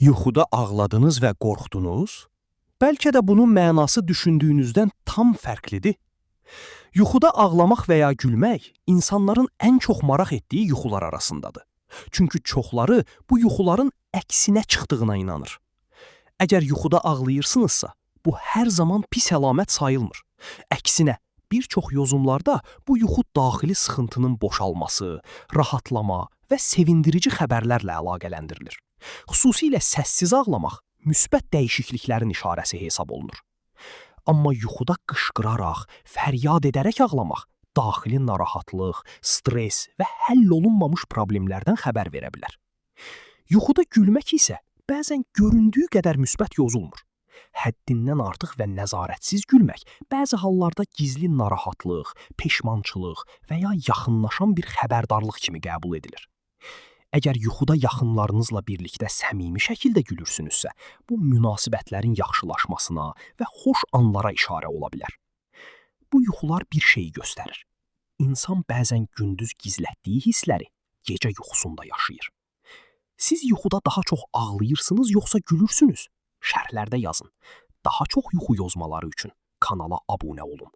Yuxuda ağladınız və qorxdunuz? Bəlkə də bunun mənası düşündüyünüzdən tam fərqlidir. Yuxuda ağlamaq və ya gülmək insanların ən çox maraq etdiyi yuxular arasındadır. Çünki çoxları bu yuxuların əksinə çıxdığına inanır. Əgər yuxuda ağlayırsınızsa, bu hər zaman pis əlamət sayılmır. Əksinə, bir çox yozumlarda bu yuxu daxili sıxıntının boşalması, rahatlama və sevindirici xəbərlərlə əlaqələndirilir. Xüsusilə səssiz ağlamaq müsbət dəyişikliklərin işarəsi hesab olunur. Amma yuxuda qışqıraraq, fəryad edərək ağlamaq daxili narahatlıq, stres və həll olunmamış problemlərdən xəbər verə bilər. Yuxuda gülmək isə bəzən göründüyü qədər müsbət yozulmur. Həddindən artıq və nəzarətsiz gülmək bəzi hallarda gizli narahatlıq, peşmançılıq və ya yaxınlaşan bir xəbərdarlıq kimi qəbul edilir. Əgər yuxuda yaxınlarınızla birlikdə səmimi şəkildə gülürsünüzsə, bu münasibətlərin yaxşılaşmasına və xoş anlara işarə ola bilər. Bu yuxular bir şeyi göstərir. İnsan bəzən gündüz gizlətdiyi hissləri gecə yuxusunda yaşayır. Siz yuxuda daha çox ağlayırsınız yoxsa gülürsünüz? Şərhlərdə yazın. Daha çox yuxu yozmaları üçün kanala abunə olun.